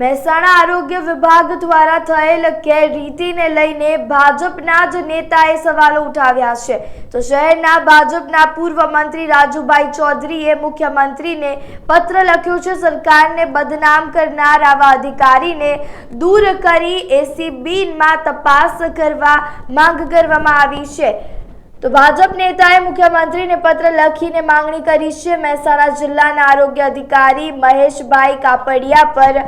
મહેસાણા આરોગ્ય વિભાગ દ્વારા થયેલ ગેરરીતિને લઈને ભાજપના જ નેતાએ સવાલો ઉઠાવ્યા છે। તો શહેરના ભાજપના પૂર્વ મંત્રી રાજુભાઈ ચૌધરીએ મુખ્યમંત્રીને પત્ર લખ્યો છે। સરકારને બદનામ કરનાર આવા અધિકારીને દૂર કરી એસીબીમાં તપાસ કરવા માંગ કરવામાં આવી છે। તો ભાજપ નેતાએ મુખ્યમંત્રીને પત્ર લખીને માંગણી કરી છે। મહેસાણા જિલ્લાના આરોગ્ય અધિકારી મહેશભાઈ કાપડિયા પર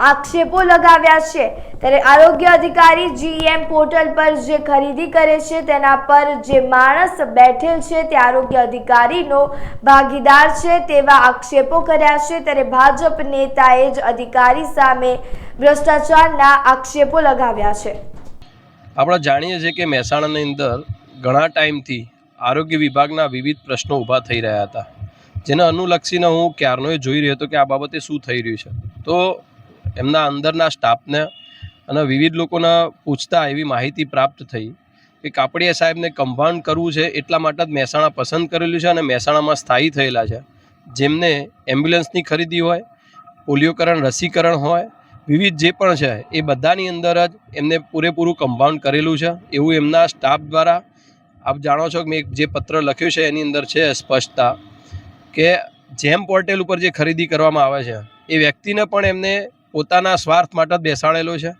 આક્ષેપો લગાવ્યા છે। ત્યારે આરોગ્ય અધિકારી જીએમ પોર્ટલ પર જે ખરીદી કરે છે તેના પર જે માણસ બેઠેલ છે તે આરોગ્ય અધિકારીનો ભાગીદાર છે તેવા આક્ષેપો કર્યા છે। ત્યારે ભાજપ નેતાએ જ અધિકારી સામે ભ્રષ્ટાચારના આક્ષેપો લગાવ્યા છે। આપણે જાણીએ છીએ કે મહેસાણાની અંદર ઘણા ટાઈમથી આરોગ્ય વિભાગના વિવિધ પ્રશ્નો ઊભા થઈ રહ્યા હતા, જેને અનુલક્ષીને હું ક્યારનો જોઈ રહ્યો હતો કે આ બાબતે શું થઈ રહ્યું છે। તો એમના અંદરના સ્ટાફને અને વિવિધ લોકોને પૂછતા એવી માહિતી પ્રાપ્ત થઈ કે કાપડિયા સાહેબને કમ્પાઉન્ડ કરવું છે એટલા માટે જ મહેસાણા પસંદ કરેલું છે અને મહેસાણામાં સ્થાયી થયેલા છે, જેમને એમ્બ્યુલન્સની ખરીદી હોય, પોલિયોકરણ રસીકરણ હોય, વિવિધ જે પણ છે એ બધાની અંદર જ એમને પૂરેપૂરું કમ્પાઉન્ડ કરેલું છે એવું એમના સ્ટાફ દ્વારા આપ જાણો છો કે મેં જે પત્ર લખ્યું છે એની અંદર છે સ્પષ્ટતા કે જેમ પોર્ટલ ઉપર જે ખરીદી કરવામાં આવે છે એ વ્યક્તિને પણ એમને પોતાના સ્વાર્થ માટે જ બેસાડેલો છે।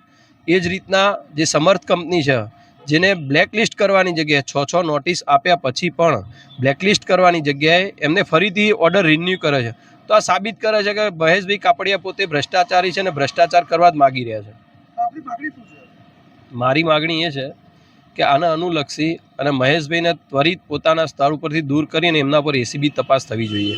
એ જ રીતના જે સમર્થ કંપની છે જેને બ્લેકલિસ્ટ કરવાની જગ્યાએ 6 નોટિસ આપ્યા પછી પણ બ્લેકલિસ્ટ કરવાની જગ્યાએ એમને ફરીથી ઓર્ડર રિન્યૂ કરે છે। તો આ સાબિત કરે છે કે મહેશભાઈ કાપડિયા પોતે ભ્રષ્ટાચારી છે અને ભ્રષ્ટાચાર કરવા જ માગી રહ્યા છે। મારી માગણી એ છે કે આને અનુલક્ષી અને મહેશભાઈને ત્વરિત પોતાના સ્થળ ઉપરથી દૂર કરીને એમના પર એસીબી તપાસ થવી જોઈએ।